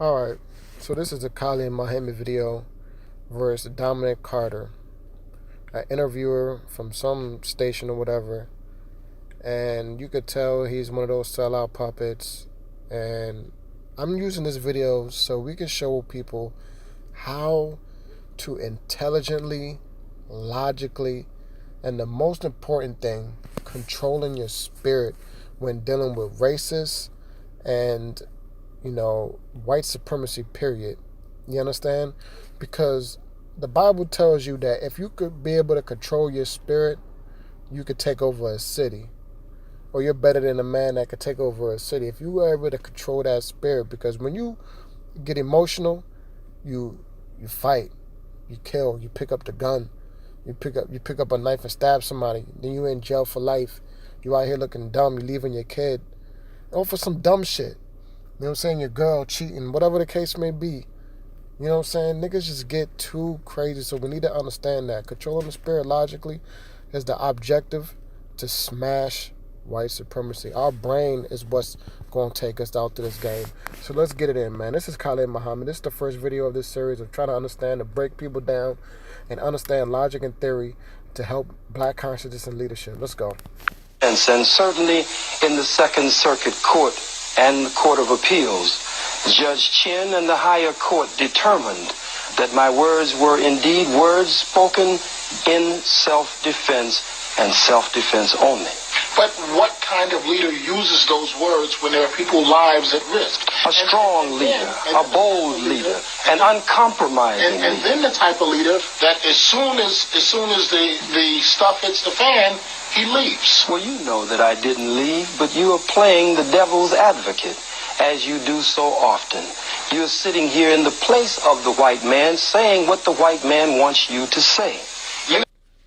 Alright, so this is a Khalid Muhammad video versus Dominic Carter, an interviewer from some station or whatever. And you could tell he's one of those sellout puppets. And I'm using this video so we can show people how to intelligently, logically, and the most important thing, controlling your spirit when dealing with racists and white supremacy, period. You understand? Because the Bible tells you that if you could be able to control your spirit, you could take over a city. Or you're better than a man that could take over a city. If you were able to control that spirit, because when you get emotional, you fight, you kill, you pick up the gun, you pick up a knife and stab somebody, then you in jail for life. You out here looking dumb, you leaving your kid. Or for some dumb shit. You know what I'm saying? Your girl cheating, whatever the case may be. You know what I'm saying? Niggas just get too crazy, so we need to understand that. Controlling the spirit logically is the objective to smash white supremacy. Our brain is what's going to take us out to this game. So let's get it in, man. This is Khalid Muhammad. This is the first video of this series of trying to understand, to break people down and understand logic and theory to help black consciousness and leadership. Let's go. And certainly in the Second Circuit Court and the Court of Appeals, Judge Chin and the higher court determined that my words were indeed words spoken in self-defense and self-defense only. But what kind of leader uses those words when there are people's lives at risk? A strong leader, a bold leader, an uncompromising leader. And then the type of leader that as soon as the stuff hits the fan, he leaves. Well, you know that I didn't leave, but you are playing the devil's advocate, as you do so often. You're sitting here in the place of the white man, saying what the white man wants you to say.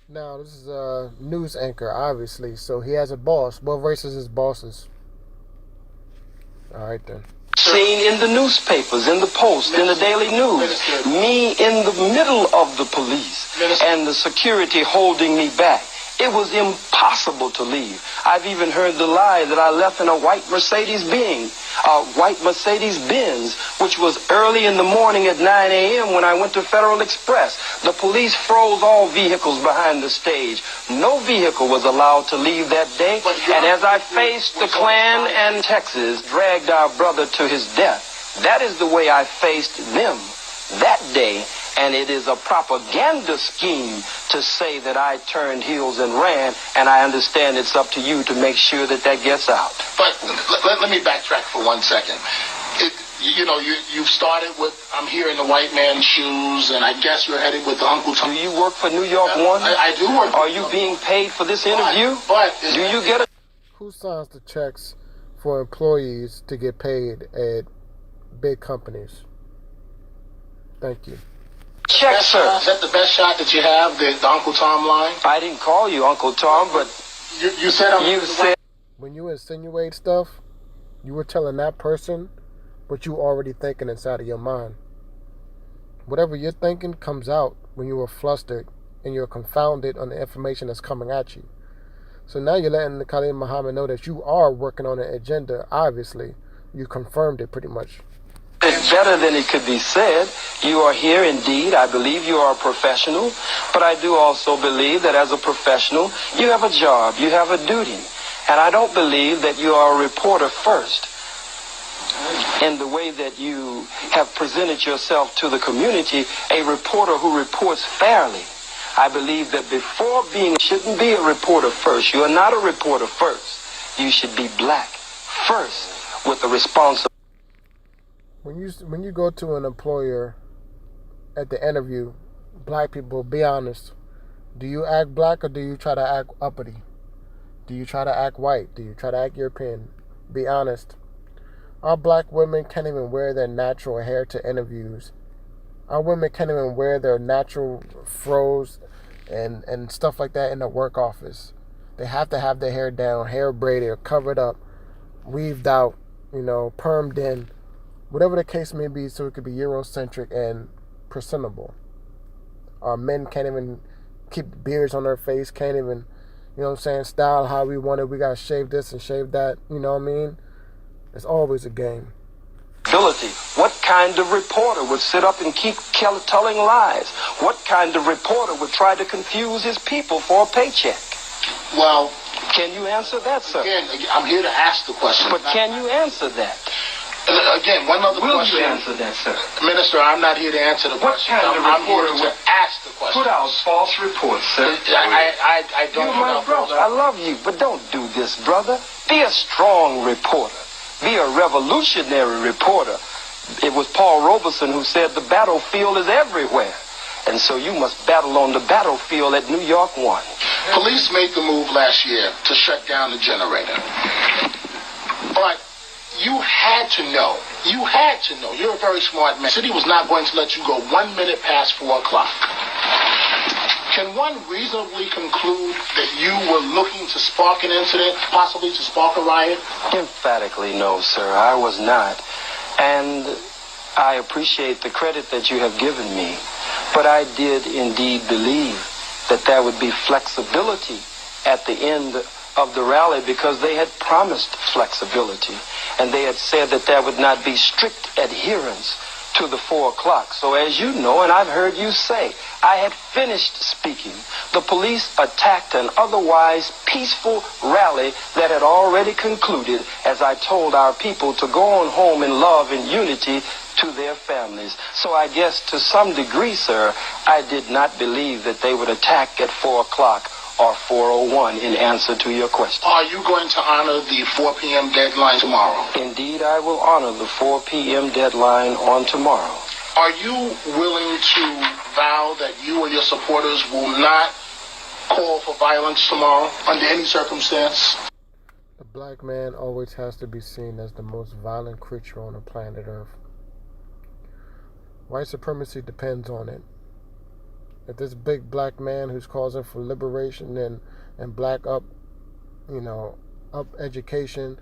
Now, this is a news anchor, obviously, so he has a boss. What race is his bosses? All right, then. Seen in the newspapers, in the Post, in the Daily News, me in the middle of the police and the security holding me back. It was impossible to leave. I've even heard the lie that I left in a white Mercedes Benz, which was early in the morning at 9 a.m. when I went to Federal Express. The police froze all vehicles behind the stage. No vehicle was allowed to leave that day. And as I faced the Klan and Texas dragged our brother to his death, that is the way I faced them that day. And it is a propaganda scheme to say that I turned heels and ran, and I understand it's up to you to make sure that that gets out. But let me backtrack for 1 second. You've started with, I'm here in the white man's shoes, and I guess you're headed with the Uncle Tom. Do you work for New York One? I do work. Are you being paid for this interview? Do you get a... Who signs the checks for employees to get paid at big companies? Thank you. Check, sir. Is that the best shot that you have, the Uncle Tom line? I didn't call you Uncle Tom, but you said you said... When you insinuate stuff, you were telling that person what you already thinking inside of your mind. Whatever you're thinking comes out when you are flustered and you're confounded on the information that's coming at you. So now you're letting Khalid Muhammad know that you are working on an agenda, obviously. You confirmed it pretty much. It's better than it could be said. You are here indeed. I believe you are a professional, but I do also believe that as a professional, you have a job, you have a duty. And I don't believe that you are a reporter first. In the way that you have presented yourself to the community, a reporter who reports fairly. I believe that before being, shouldn't be a reporter first. You are not a reporter first. You should be black first with the responsibility. When you go to an employer at the interview, black people, be honest. Do you act black or do you try to act uppity? Do you try to act white? Do you try to act European? Be honest. Our black women can't even wear their natural hair to interviews. Our women can't even wear their natural froze and stuff like that in the work office. They have to have their hair down, hair braided or covered up, weaved out, permed in. Whatever the case may be, so it could be Eurocentric and presentable. Our men can't even keep beards on their face, can't even, style how we want it. We got to shave this and shave that, you know what I mean? It's always a game. flexibility? What kind of reporter would sit up and keep telling lies? What kind of reporter would try to confuse his people for a paycheck? Well, can you answer that, sir? Again, I'm here to ask the question. But can you answer that? Again, one other question. Will you answer that, sir? Minister, I'm not here to answer the question. What kind of reporter I'm here to ask the question. Put out false reports, sir? I don't You're my brother. I love you, but don't do this, brother. Be a strong reporter. Be a revolutionary reporter. It was Paul Robeson who said the battlefield is everywhere. And so you must battle on the battlefield at New York 1. Police made the move last year to shut down the generator. But you had to know, you're a very smart man. The city was not going to let you go 1 minute past 4 o'clock. Can one reasonably conclude that you were looking to spark an incident, possibly to spark a riot? Emphatically no, sir. I was not. And I appreciate the credit that you have given me. But I did indeed believe that there would be flexibility at the end of the rally because they had promised flexibility. And they had said that there would not be strict adherence to the 4 o'clock. So as you know, and I've heard you say, I had finished speaking. The police attacked an otherwise peaceful rally that had already concluded as I told our people to go on home in love and unity to their families. So I guess to some degree, sir, I did not believe that they would attack at 4 o'clock or 4:01 in answer to your question. Are you going to honor the 4 p.m. deadline tomorrow? Indeed, I will honor the 4 p.m. deadline on tomorrow. Are you willing to vow that you and your supporters will not call for violence tomorrow under any circumstance? The black man always has to be seen as the most violent creature on the planet Earth. White supremacy depends on it. If this big black man who's causing for liberation and black up education,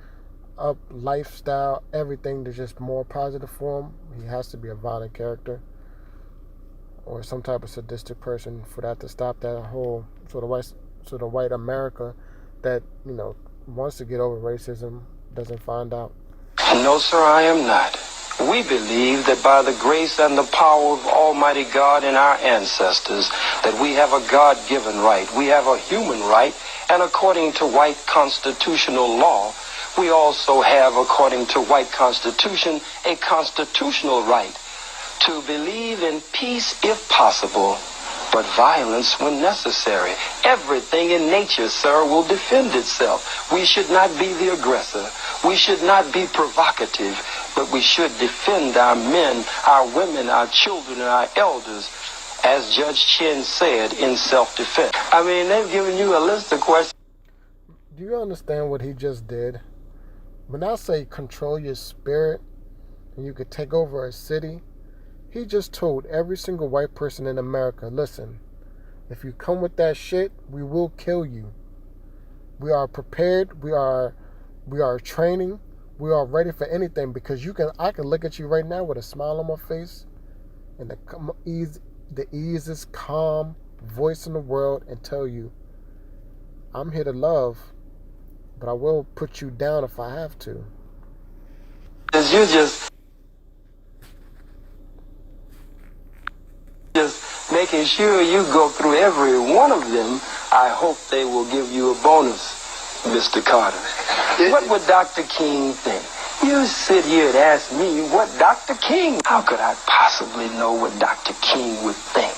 up lifestyle, everything to just more positive for him, he has to be a violent character or some type of sadistic person for that to stop that whole sort of white America that, wants to get over racism doesn't find out. No, sir, I am not. We believe that by the grace and the power of Almighty God and our ancestors, that we have a God-given right. We have a human right, and according to white constitutional law, we also have, according to white constitution, a constitutional right to believe in peace if possible, but violence when necessary. Everything in nature, sir, will defend itself. We should not be the aggressor. We should not be provocative, but we should defend our men, our women, our children, and our elders, as Judge Chin said, in self-defense. I mean, they've given you a list of questions. Do you understand what he just did? When I say control your spirit and you could take over a city, he just told every single white person in America, listen, if you come with that shit, we will kill you. We are prepared. We are training. We are ready for anything because I can look at you right now with a smile on my face and the easiest calm voice in the world and tell you, I'm here to love, but I will put you down if I have to. You're just making sure you go through every one of them. I hope they will give you a bonus, Mr. Carter. What would Dr. King think? You sit here and ask me what Dr. King... How could I possibly know what Dr. King would think?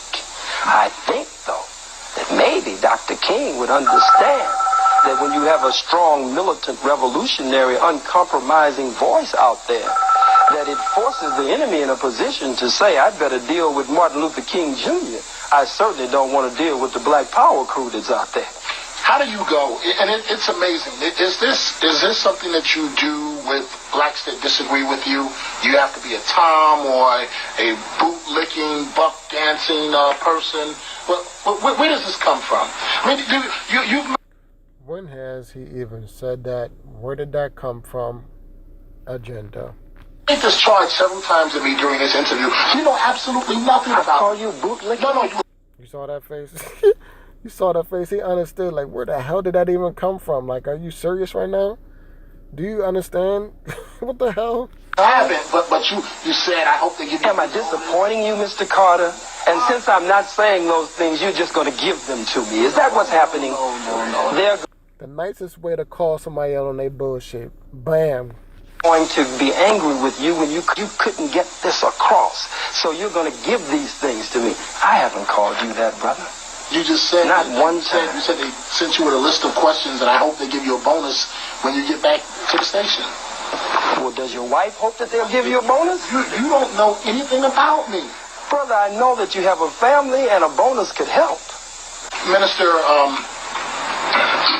I think, though, that maybe Dr. King would understand that when you have a strong, militant, revolutionary, uncompromising voice out there, that it forces the enemy in a position to say, I'd better deal with Martin Luther King Jr. I certainly don't want to deal with the Black Power crew that's out there. How do you go? And it's amazing. Is this something that you do with blacks that disagree with you? You have to be a Tom or a boot-licking, buck-dancing person. Where does this come from? I mean, when has he even said that? Where did that come from? Agenda. You made this charge several times at me during this interview. You know absolutely nothing about... I call you boot-licking? No. You saw that face? You saw that face? He understood, like, where the hell did that even come from? Like, are you serious right now? Do you understand? What the hell? I haven't, but you said, I hope they give you... Am I disappointing you, Mr. Carter? And since I'm not saying those things, you're just going to give them to me. Is that what's happening? No. They're The nicest way to call somebody out on their bullshit. Bam. going to be angry with you when you couldn't get this across. So you're going to give these things to me. I haven't called you that, brother. You just said... Not one time. You said they sent you with a list of questions, and I hope they give you a bonus when you get back to the station. Well, does your wife hope that they'll give you a bonus? You don't know anything about me. Brother, I know that you have a family and a bonus could help. Minister,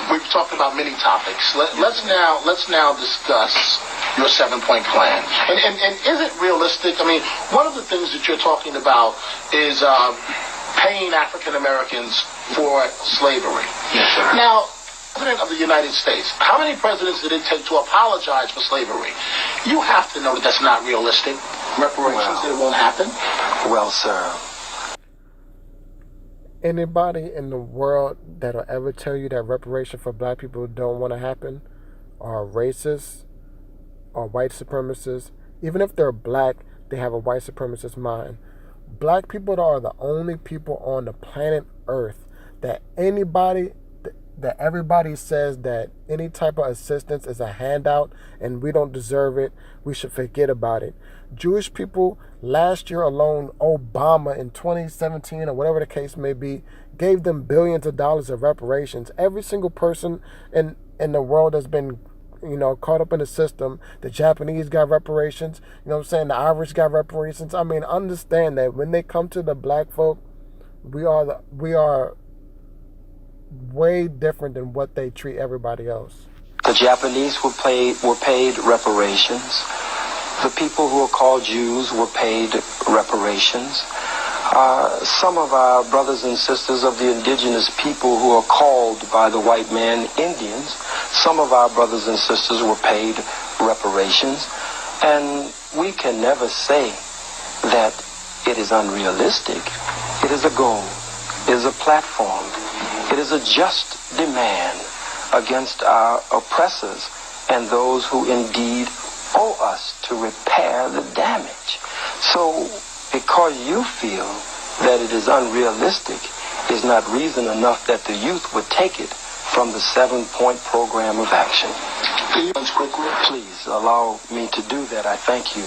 we've talked about many topics. Let's now discuss your 7-point plan. And is it realistic? I mean, one of the things that you're talking about is paying African Americans for slavery. Yes, sir. Now, President of the United States, how many presidents did it take to apologize for slavery? You have to know that that's not realistic. Reparations, that it won't happen. Well, sir. Anybody in the world that'll ever tell you that reparation for black people don't want to happen are racist or white supremacists. Even if they're black, they have a white supremacist mind. Black people are the only people on the planet Earth that everybody says that any type of assistance is a handout and we don't deserve it. We should forget about it. Jewish people, last year alone, Obama in 2017 or whatever the case may be, gave them billions of dollars of reparations. Every single person in the world has been, caught up in the system. The Japanese got reparations. The Irish got reparations. I mean, understand that when they come to the black folk, we are way different than what they treat everybody else. The Japanese were paid reparations. The people who are called Jews were paid reparations. Some of our brothers and sisters of the indigenous people who are called by the white man Indians, some of our brothers and sisters were paid reparations. And we can never say that it is unrealistic. It is a goal. It is a platform. It is a just demand against our oppressors and those who indeed owe us to repair the damage. So, because you feel that it is unrealistic is not reason enough that the youth would take it from the 7-point program of action. Please allow me to do that. I thank you.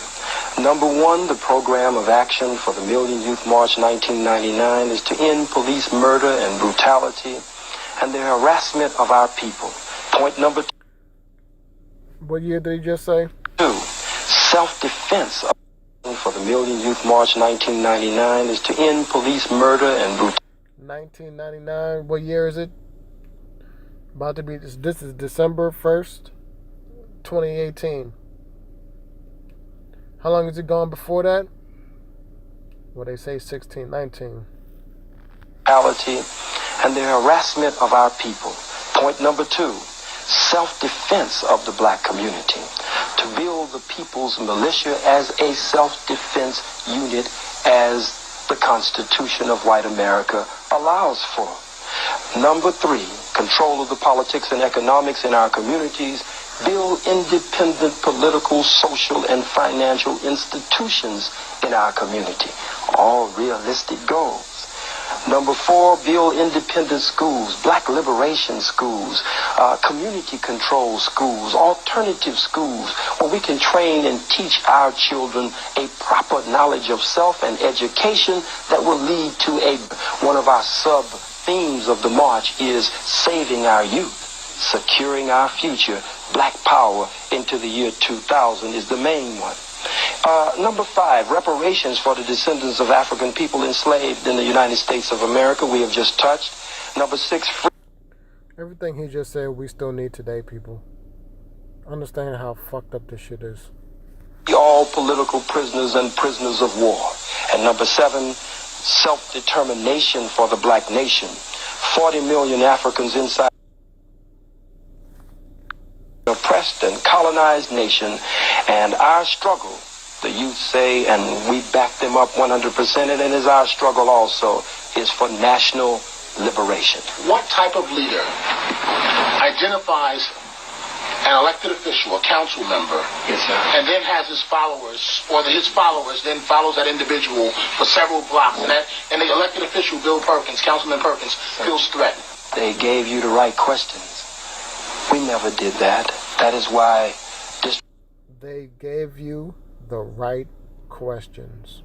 Number 1, the program of action for the Million Youth March 1999 is to end police murder and brutality and the harassment of our people. Point number 2. What year did he just say? 2. Self-defense for the Million Youth March 1999 is to end police murder and brutality. 1999, what year is it? About to be, this is December 1st, 2018. How long has it gone before that? Well, they say 16, 19. And the harassment of our people. Point number 2, self-defense of the black community. To build the people's militia as a self-defense unit as the Constitution of white America allows for. Number 3, control of the politics and economics in our communities. Build independent political, social, and financial institutions in our community. All realistic goals. Number 4, build independent schools, black liberation schools, community control schools, alternative schools, where we can train and teach our children a proper knowledge of self and education that will lead to one of our sub-themes of the march is saving our youth, securing our future. Black power into the year 2000 is the main one. Number 5, reparations for the descendants of African people enslaved in the United States of America. We have just touched. Number 6, everything he just said we still need today, people. Understand how fucked up this shit is. All political prisoners and prisoners of war. And number 7, self-determination for the black nation. 40 million Africans inside oppressed and colonized nation, and our struggle, the youth say, and we back them up 100%, and it is our struggle also, is for national liberation. What type of leader identifies an elected official, a council member, Yes, sir. and then has his followers, or his followers then follows that individual for several blocks, and the elected official, Bill Perkins, Councilman Perkins, feels threatened. They gave you the right questions. We never did that. That is why They gave you the right questions.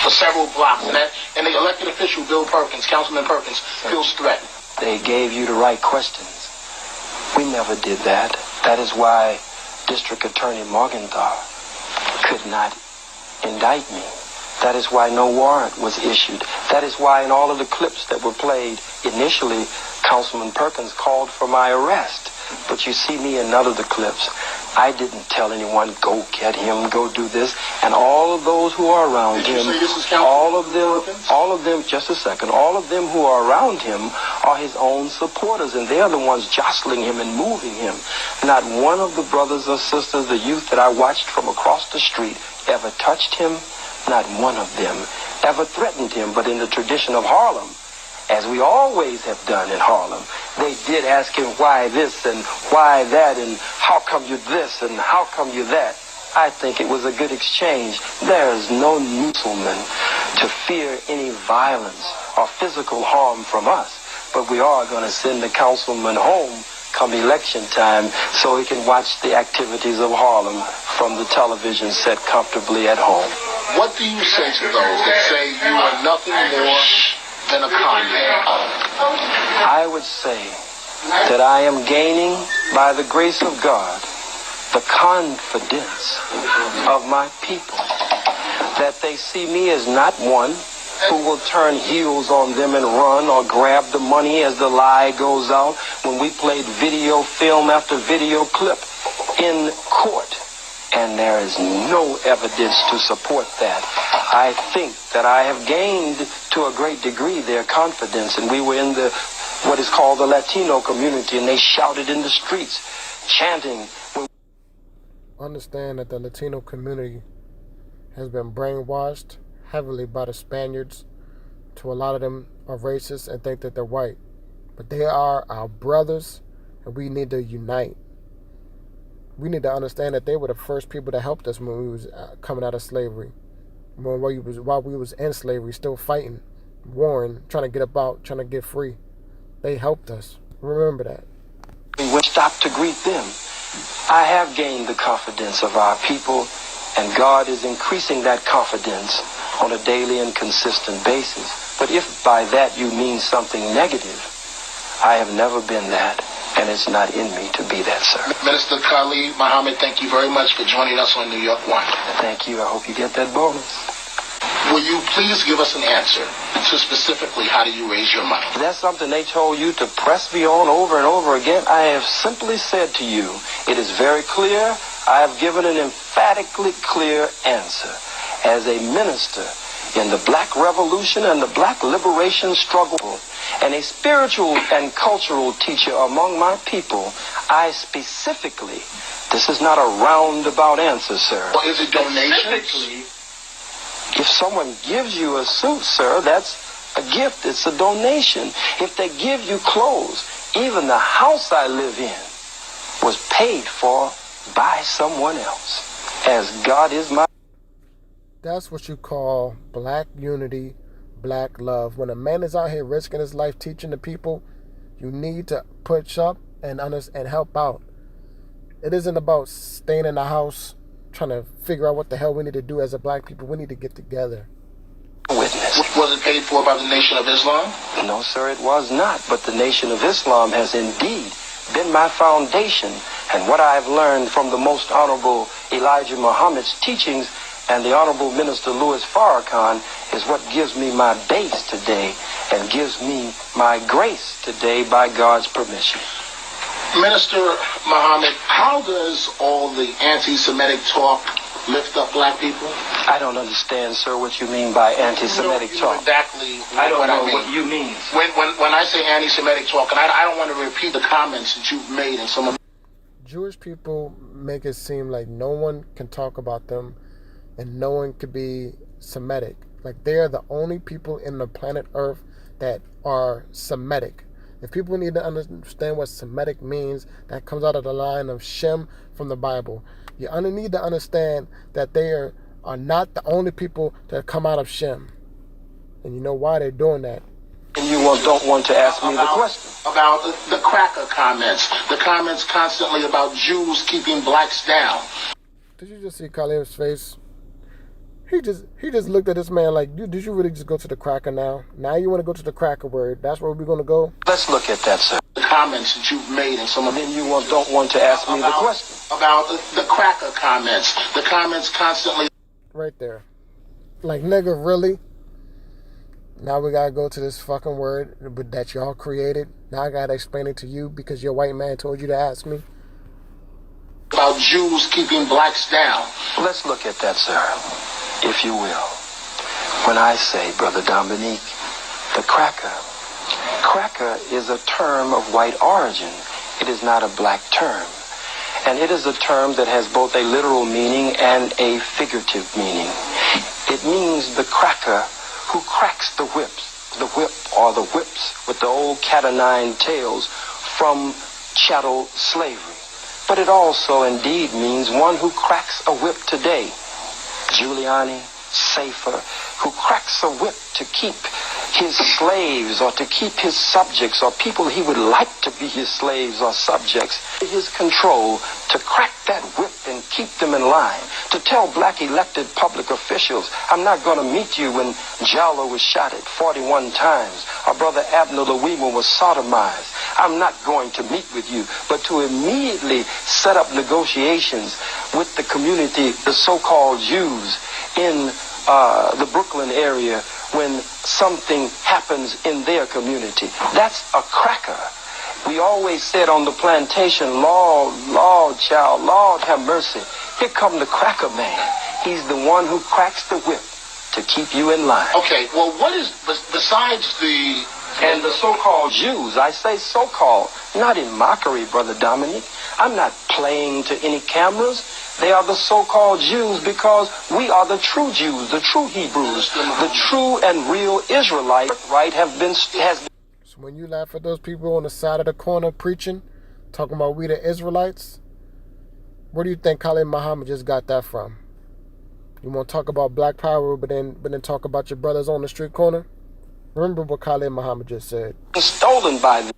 For several blocks, and the elected official, Bill Perkins, Councilman Perkins, feels threatened. they gave you the right questions. We never did that. That is why District Attorney Morgenthau could not indict me. That is why no warrant was issued. That is why in all of the clips that were played, initially, Councilman Perkins called for my arrest. But you see me in none of the clips. I didn't tell anyone, go get him, go do this. And all of those who are around him, all of them, just a second, all of them who are around him are his own supporters, and they're the ones jostling him and moving him. Not one of the brothers or sisters, the youth that I watched from across the street, ever touched him. Not one of them ever threatened him, but in the tradition of Harlem, as we always have done in Harlem, they did ask him why this and why that and how come you this and how come you that. I think it was a good exchange. There is no Muslim to fear any violence or physical harm from us, but we are going to send the councilman home come election time so he can watch the activities of Harlem from the television set comfortably at home. What do you say to those that say you are nothing more than a con man? I would say that I am gaining, by the grace of God, the confidence of my people, that they see me as not one who will turn heels on them and run or grab the money as the lie goes out when we played video film after video clip in court. And there is no evidence to support that. I think that I have gained to a great degree their confidence. And we were in what is called the Latino community, and they shouted in the streets, chanting. Understand that the Latino community has been brainwashed heavily by the Spaniards. To a lot of them are racist and think that they're white. But they are our brothers, and we need to unite. We need to understand that they were the first people that helped us when we was coming out of slavery. While we was in slavery, still fighting, warring, trying to get about, trying to get free. They helped us. Remember that. We went stop to greet them. I have gained the confidence of our people, and God is increasing that confidence on a daily and consistent basis. But if by that you mean something negative, I have never been that. And it's not in me to be that, sir. Minister Khalid Muhammad, thank you very much for joining us on New York One. Thank you. I hope you get that bonus. Will you please give us an answer to specifically how do you raise your money? That's something they told you to press me on over and over again. I have simply said to you, it is very clear. I have given an emphatically clear answer. As a minister in the Black Revolution and the Black Liberation struggle, and a spiritual and cultural teacher among my people, I specifically, this is not a roundabout answer, sir. Well, is it donations? If someone gives you a suit, sir, that's a gift. It's a donation. If they give you clothes, even the house I live in was paid for by someone else. As God is my... That's what you call black unity, black love. When a man is out here risking his life teaching the people, you need to push up and help out. It isn't about staying in the house trying to figure out what the hell we need to do as a black people. We need to get together. Witness. Was it paid for by the Nation of Islam? No, sir, it was not. But the Nation of Islam has indeed been my foundation. And what I've learned from the most honorable Elijah Muhammad's teachings and the Honorable Minister Louis Farrakhan is what gives me my base today and gives me my grace today by God's permission. Minister Muhammad, how does all the anti-Semitic talk lift up black people? I don't understand, sir, what you mean by anti-Semitic talk. Exactly I don't what know I mean. what you mean. When I say anti-Semitic talk, and I don't want to repeat the comments that you've made in some of... Jewish people make it seem like no one can talk about them and no one could be Semitic. Like they are the only people in the planet Earth that are Semitic. If people need to understand what Semitic means, that comes out of the line of Shem from the Bible. You need to understand that they are not the only people that come out of Shem. And you know why they're doing that. And you don't want to ask me the question. About the cracker comments. The comments constantly about Jews keeping blacks down. Did you just see Khalid's face? He just looked at this man like, did you really just go to the cracker now? Now you want to go to the cracker word. That's where we're going to go? Let's look at that, sir. The comments that you've made and some of Then you don't want to ask me the question. About the cracker comments. The comments constantly. Right there. Like, nigga, really? Now we got to go to this fucking word that y'all created. Now I got to explain it to you because your white man told you to ask me. About Jews keeping blacks down. Let's look at that, sir, if you will. When I say, Brother Dominique, the cracker is a term of white origin. It is not a black term. And it is a term that has both a literal meaning and a figurative meaning. It means the cracker who cracks the whips, the whip or the whips with the old cat o' nine tails from chattel slavery. But it also indeed means one who cracks a whip today. Giuliani, Safer, who cracks a whip to keep his slaves or to keep his subjects or people he would like to be his slaves or subjects in his control, to crack that whip and keep them in line, to tell black elected public officials, I'm not going to meet you when Jallo was shot at 41 times, or Brother Abner Louima was sodomized. I'm not going to meet with you, but to immediately set up negotiations with the community, the so-called Jews in the Brooklyn area when something happens in their community. That's a cracker. We always said on the plantation, Lord, child, Lord have mercy. Here come the cracker man. He's the one who cracks the whip to keep you in line. Okay, well, what is, besides the... And the so-called Jews, I say so-called, not in mockery, Brother Dominic. I'm not playing to any cameras. They are the so-called Jews because we are the true Jews, the true Hebrews, the true and real Israelites, right, So when you laugh at those people on the side of the corner preaching, talking about we the Israelites, where do you think Khalid Muhammad just got that from? You want to talk about black power, but then talk about your brothers on the street corner? Remember what Khalid Muhammad just said. Stolen by them.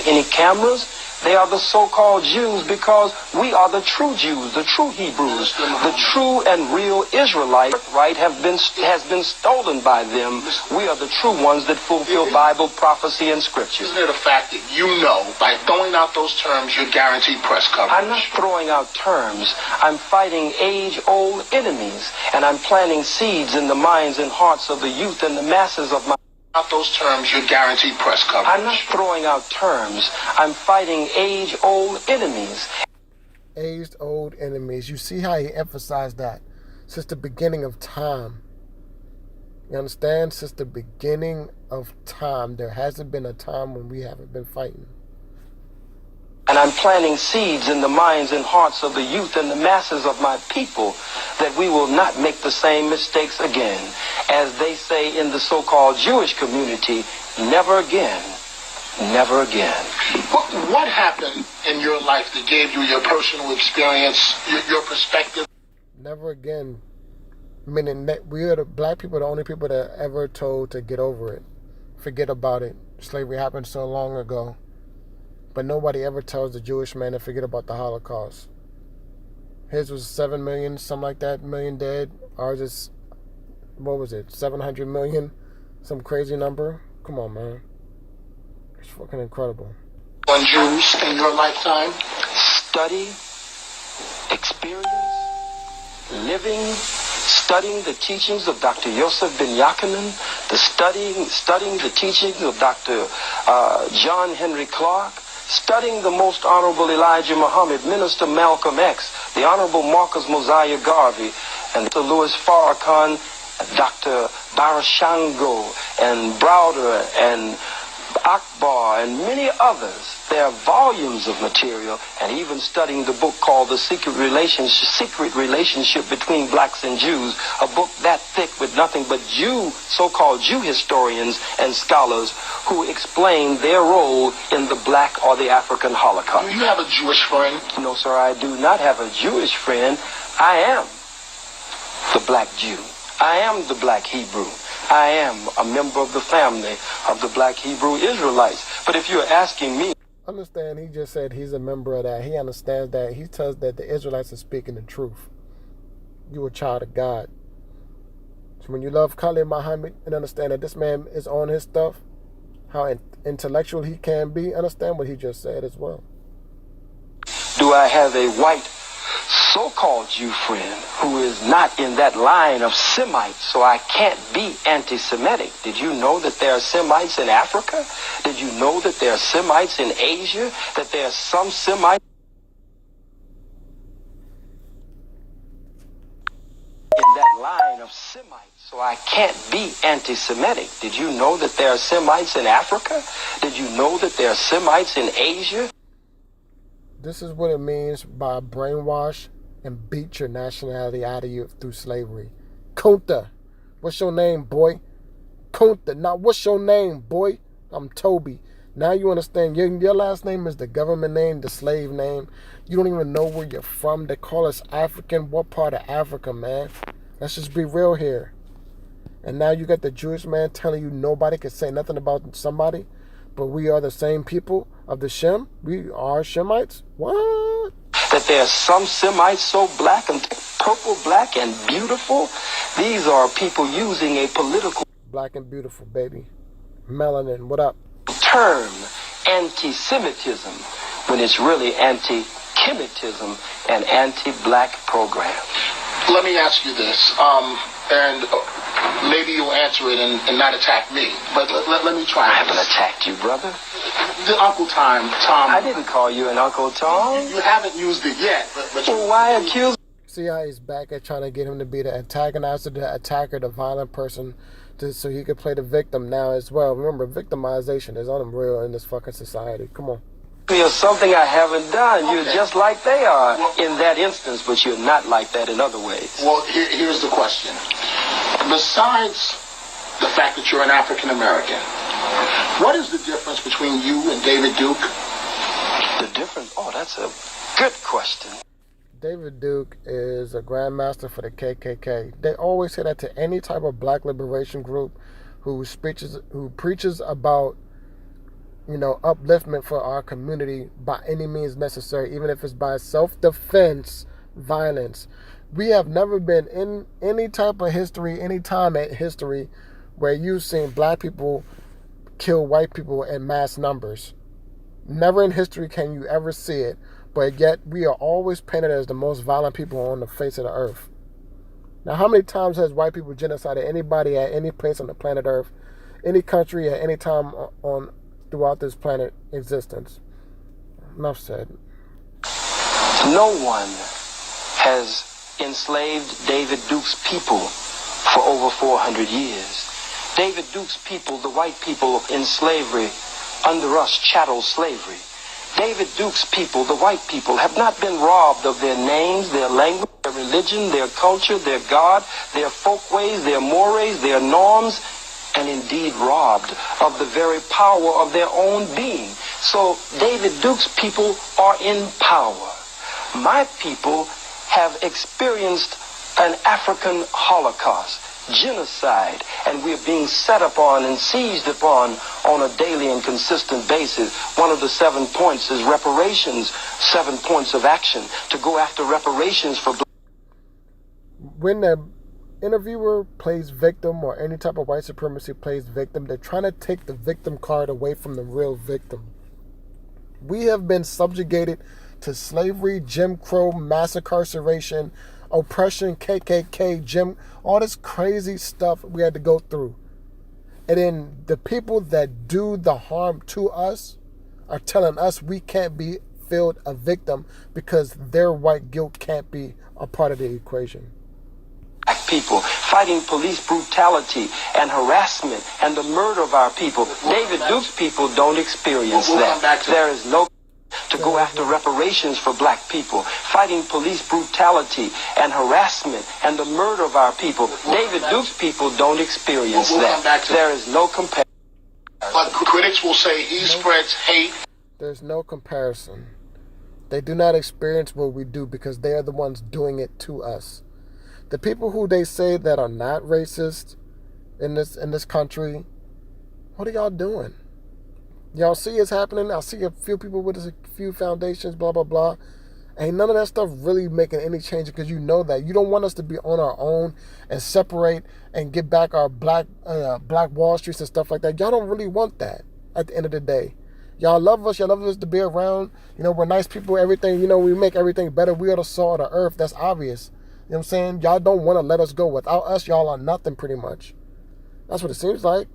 Any cameras? They are the so-called Jews because we are the true Jews, the true Hebrews, the true and real Israelites, right, has been stolen by them. We are the true ones that fulfill Bible prophecy and scripture. Isn't it a fact that you know, by throwing out those terms, you're guaranteed press coverage? I'm not throwing out terms. I'm fighting age-old enemies, and I'm planting seeds in the minds and hearts of the youth and the masses of my... Out those terms, you're guaranteed press coverage. I'm not throwing out terms. I'm fighting age-old enemies. Age-old enemies. You see how he emphasized that since the beginning of time. You understand? Since the beginning of time, there hasn't been a time when we haven't been fighting. And I'm planting seeds in the minds and hearts of the youth and the masses of my people that we will not make the same mistakes again. As they say in the so-called Jewish community, never again, never again. What happened in your life that gave you your personal experience, your perspective? Never again. Meaning that we are the black people, the only people that are ever told to get over it. Forget about it. Slavery happened so long ago. But nobody ever tells the Jewish man to forget about the Holocaust. His was 7 million, something like that, million dead. Ours is, what was it, 700 million? Some crazy number? Come on, man. It's fucking incredible. On Jews in your lifetime? Study, experience, living, studying the teachings of Dr. Yosef ben Yachanan, studying the teachings of Dr. John Henry Clark, studying the Most Honorable Elijah Muhammad, Minister Malcolm X, the Honorable Marcus Mosiah Garvey, and Dr. Louis Farrakhan, Dr. Barashango, and Browder, and Akbar, and many others. There are volumes of material, and even studying the book called The Secret Relationship Between Blacks and Jews, a book that thick with nothing but so-called Jew historians and scholars who explain their role in the black or the African Holocaust. Do you have a Jewish friend? No, sir, I do not have a Jewish friend. I am the black Jew. I am the black Hebrew. I am a member of the family of the black Hebrew Israelites. But if you're asking me... Understand, he just said he's a member of that. He understands that. He tells that the Israelites are speaking the truth. You're a child of God. So when you love Khalid Muhammad and understand that this man is on his stuff, how intellectual he can be, understand what he just said as well. Do I have a white so-called Jew friend who is not in that line of Semites, so I can't be anti-Semitic? Did you know that there are Semites in Africa? Did you know that there are Semites in Asia? That there are some Semites in that line of Semites, so I can't be anti-Semitic? Did you know that there are Semites in Africa? Did you know that there are Semites in Asia? This is what it means by brainwash and beat your nationality out of you through slavery. Kunta, what's your name, boy? Kunta, now what's your name, boy? I'm Toby. Now you understand, your last name is the government name, the slave name. You don't even know where you're from. They call us African. What part of Africa, man? Let's just be real here. And now you got the Jewish man telling you nobody can say nothing about somebody, but we are the same people of the Shem. We are Shemites. What? That there are some Semites so black and purple, black and beautiful. These are people using a political... Black and beautiful, baby. Melanin, what up? ...term, anti-Semitism, when it's really anti-Kemitism and anti-black program. Let me ask you this, and maybe you'll answer it and not attack me, but let me try. I haven't attacked you, brother. The Uncle Tom. I didn't call you an Uncle Tom. You haven't used it yet, but well, why accuse... See how he's back at trying to get him to be the antagonizer, the attacker, the violent person, so he could play the victim now as well. Remember, victimization is unreal in this fucking society. Come on. Or something I haven't done. You're just like they are in that instance, but you're not like that in other ways. Well, here's the question. Besides the fact that you're an African American, what is the difference between you and David Duke? The difference? Oh, that's a good question. David Duke is a grandmaster for the KKK. They always say that to any type of black liberation group who preaches about, you know, upliftment for our community by any means necessary, even if it's by self-defense violence. We have never been in any type of history, any time in history, where you've seen black people kill white people in mass numbers. Never in history can you ever see it, but yet we are always painted as the most violent people on the face of the earth. Now, how many times has white people genocided anybody at any place on the planet Earth, any country at any time throughout this planet existence? Enough said. No one has enslaved David Duke's people for over 400 years. David Duke's people, the white people in slavery, under us, chattel slavery. David Duke's people, the white people, have not been robbed of their names, their language, their religion, their culture, their God, their folkways, their mores, their norms, and indeed robbed of the very power of their own being. So David Duke's people are in power. My people have experienced an African Holocaust, genocide, and we're being set upon and seized upon on a daily and consistent basis. One of the 7 points is reparations, 7 points of action to go after reparations for... When the interviewer plays victim or any type of white supremacy plays victim, they're trying to take the victim card away from the real victim. We have been subjugated to slavery, Jim Crow, mass incarceration, oppression, KKK, all this crazy stuff we had to go through. And then the people that do the harm to us are telling us we can't be filled a victim because their white guilt can't be a part of the equation. people, fighting police brutality and harassment and the murder of our people. David Duke's people don't experience that. There is no to go after reparations for black people, fighting police brutality and harassment and the murder of our people. David Duke's people don't experience that. There is no comparison. But critics will say he spreads hate. There's no comparison. They do not experience what we do because they are the ones doing it to us. The people who they say that are not racist in this country, what are y'all doing? Y'all see it's happening. I see a few people with a few foundations, blah, blah, blah. Ain't none of that stuff really making any change because you know that. You don't want us to be on our own and separate and get back our black Wall Streets and stuff like that. Y'all don't really want that at the end of the day. Y'all love us. Y'all love us to be around. You know, we're nice people, everything. You know, we make everything better. We are the salt of the earth. That's obvious. You know what I'm saying? Y'all don't want to let us go. Without us, y'all are nothing pretty much. That's what it seems like.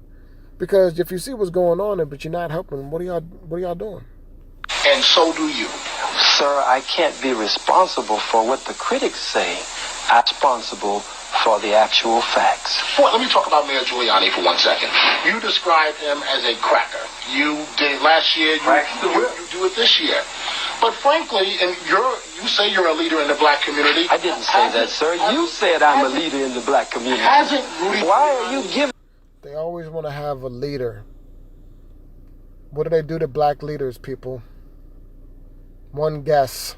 Because if you see what's going on but you're not helping, what are y'all doing? And so do you. Sir, I can't be responsible for what the critics say. I'm responsible for the actual facts. Let me talk about Mayor Giuliani for 1 second. You described him as a cracker. You did it last year. You do it this year. But frankly, and you say you're a leader in the black community. I didn't say that, sir. You said I'm a leader in the black community. Hasn't Rudy? Why are you giving? They always want to have a leader. What do they do to black leaders, people? One guess.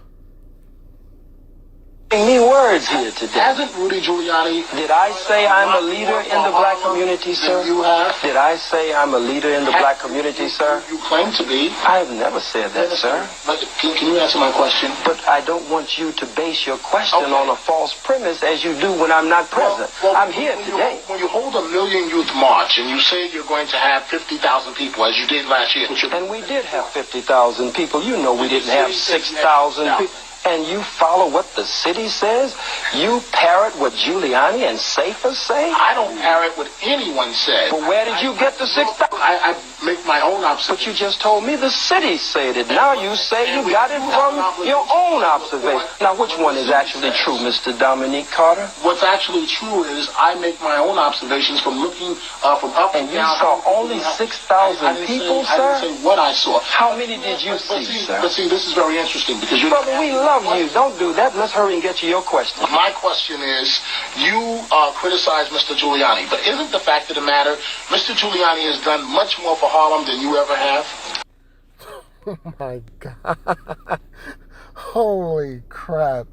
Me words here today. Hasn't Rudy Giuliani? Did I say I'm a leader in the black community, sir? You have. Did I say I'm a leader in the black community, sir? You claim to be. I have never said that, sir. But can you answer my question? But I don't want you to base your question on a false premise as you do when I'm not present. I'm here today. When you hold a million youth march and you say you're going to have 50,000 people as you did last year. And we did have 50,000 people. You know we didn't have 6,000 people. And you follow what the city says? You parrot what Giuliani and Safer say? I don't parrot what anyone says. But where did you get the 6,000? I make my own observation. But you just told me the city said it. Now you say you got it from your own observation. Now which one is actually true, Mr. Dominique Carter? What's actually true is I make my own observations from looking from up and down. And you saw only 6,000 people, sir? I didn't say what I saw. How many did you see, sir? But see, this is very interesting because you. Brother, we love you. Don't do that. Let's hurry and get to your question. My question is, you criticize Mr. Giuliani, but isn't the fact of the matter, Mr. Giuliani has done much more for Harlem than you ever have? Oh my God. Holy crap.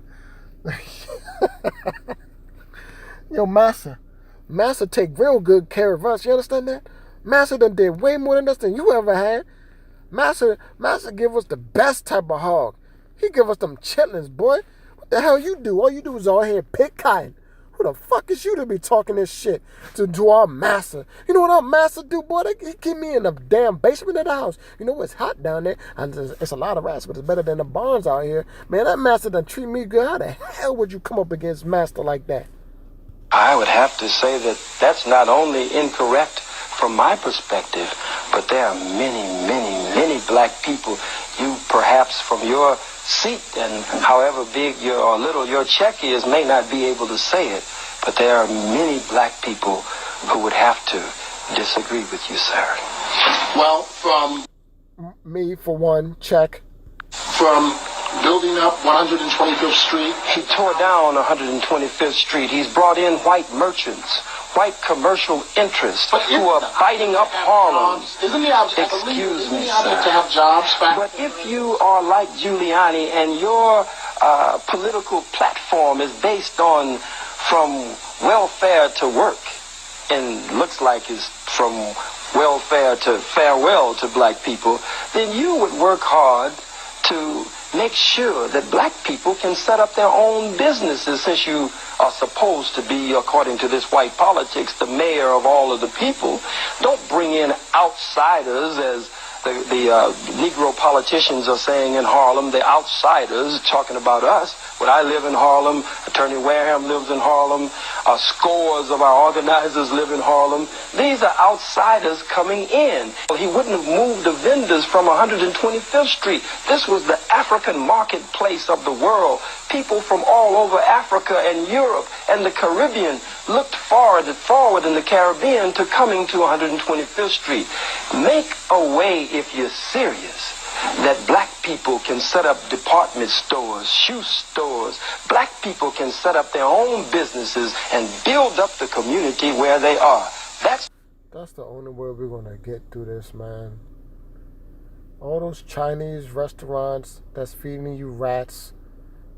Yo, Massa take real good care of us. You understand that? Massa done did way more than us than you ever had. Massa give us the best type of hog. He give us them chitlins, boy. What the hell you do? All you do is all here pick cotton. Who the fuck is you to be talking this shit to our Massa? You know what our Massa do, boy? He keep me in the damn basement of the house. You know it's hot down there. And it's a lot of rats, but it's better than the barns out here. Man, that Massa done treat me good. How the hell would you come up against Master like that? I would have to say that that's not only incorrect from my perspective, but there are many, many, many black people. You perhaps from your seat and however big or little your check is may not be able to say it, but there are many black people who would have to disagree with you, sir. Well, from me for one, check. From building up 125th Street. He tore down 125th Street. He's brought in white merchants, white commercial interests who are biting up Harlem. Excuse me, sir. To have jobs back? But if you are like Giuliani and your political platform is based on from welfare to work, and looks like it's from welfare to farewell to black people, then you would work hard to make sure that black people can set up their own businesses, since you are supposed to be, according to this white politics, the mayor of all of the people. Don't bring in outsiders Negro politicians are saying in Harlem, the outsiders, talking about us. But I live in Harlem. Attorney Wareham lives in Harlem. Scores of our organizers live in Harlem. These are outsiders coming in. He wouldn't have moved the vendors from 125th Street. This was the African marketplace of the world. People from all over Africa and Europe and the Caribbean looked forward in the Caribbean to coming to 125th Street. Make a way, if you're serious, that black people can set up department stores, shoe stores. Black people can set up their own businesses and build up the community where they are. That's the only way we're going to get through this, man. All those Chinese restaurants that's feeding you rats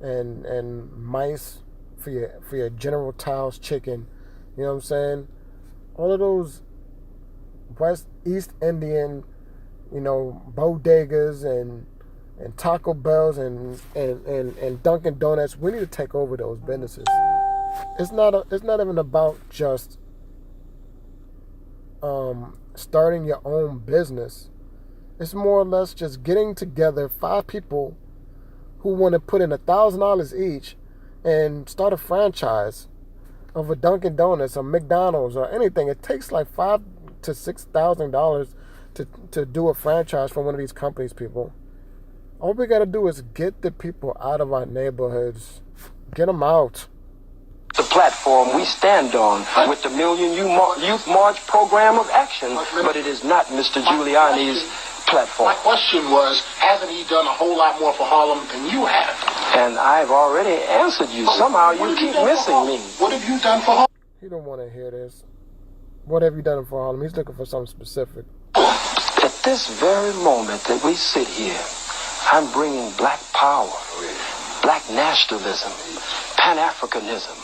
and mice for your General Tso's chicken, you know what I'm saying? All of those East Indian, bodegas and Taco Bells and Dunkin' Donuts. We need to take over those businesses. It's not even about just starting your own business. It's more or less just getting together 5 people who want to put in $1,000 each and start a franchise of a Dunkin' Donuts or McDonald's or anything. It takes like $5,000 to $6,000 to do a franchise for one of these companies, people. All we got to do is get the people out of our neighborhoods. Get them out. the platform we stand on with the Million Youth March program of action, but it is not Mr. Giuliani's platform. My question was, hasn't he done a whole lot more for Harlem than you have? And I've already answered you. Somehow you keep missing me. What have you done for Harlem? He don't want to hear this. What have you done for Harlem? He's looking for something specific. At this very moment that we sit here, I'm bringing black power, black nationalism, Pan-Africanism.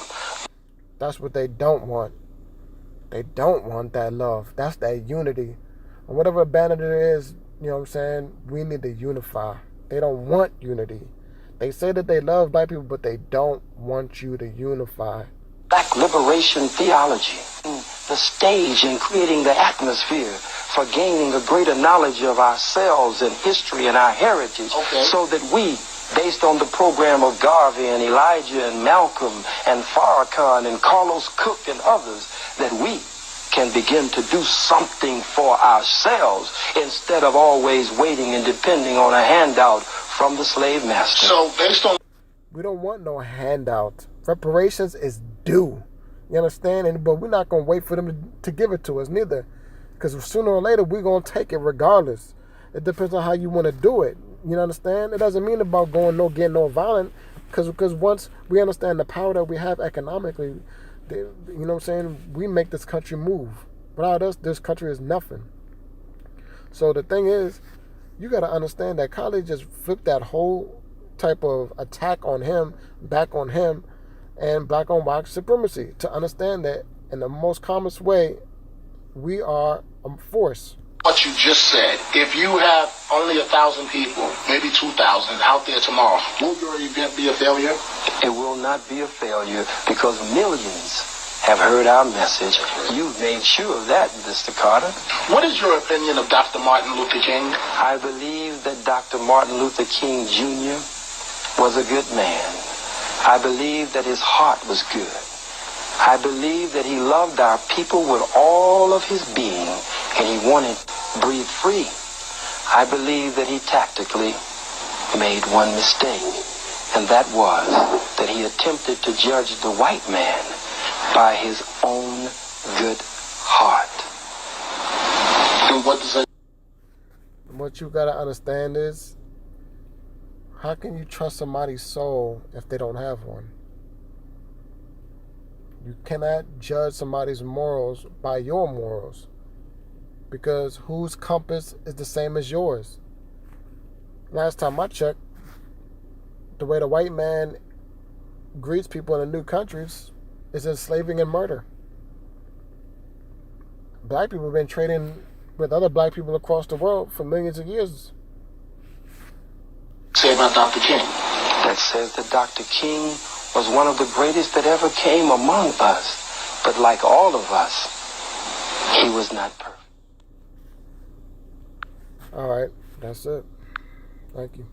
That's what they don't want. They don't want that love. That's that unity. And whatever banner there is, you know what I'm saying, we need to unify. They don't want unity. They say that they love black people, but they don't want you to unify. Black liberation theology, the stage in creating the atmosphere for gaining a greater knowledge of ourselves and history and our heritage, so that we, based on the program of Garvey and Elijah and Malcolm and Farrakhan and Carlos Cook and others, that we can begin to do something for ourselves instead of always waiting and depending on a handout from the slave master. So based on... We don't want no handout. Reparations is due. You understand? But we're not going to wait for them to give it to us neither. Because sooner or later, we're going to take it regardless. It depends on how you want to do it. You understand? It doesn't mean about getting no violent. Because once we understand the power that we have economically, you know what I'm saying, we make this country move. Without us, this country is nothing. So the thing is, you got to understand that Khalid just flipped that whole type of attack on him, back on him, and black on white supremacy. To understand that in the most commonest way, we are a force. What you just said, if you have only 1,000 people, maybe 2,000 out there tomorrow, will your event be a failure? It will not be a failure because millions have heard our message. You've made sure of that, Mr. Carter. What is your opinion of Dr. Martin Luther King? I believe that Dr. Martin Luther King Jr. was a good man. I believe that his heart was good. I believe that he loved our people with all of his being, and he wanted to breathe free. I believe that he tactically made one mistake, and that was that he attempted to judge the white man by his own good heart. And what does that... What you got to understand is, how can you trust somebody's soul if they don't have one? You cannot judge somebody's morals by your morals, because whose compass is the same as yours? Last time I checked, the way the white man greets people in the new countries is enslaving and murder. Black people have been trading with other black people across the world for millions of years. Say about Dr. King? That says that Dr. King was one of the greatest that ever came among us. But like all of us, he was not perfect. All right, that's it. Thank you.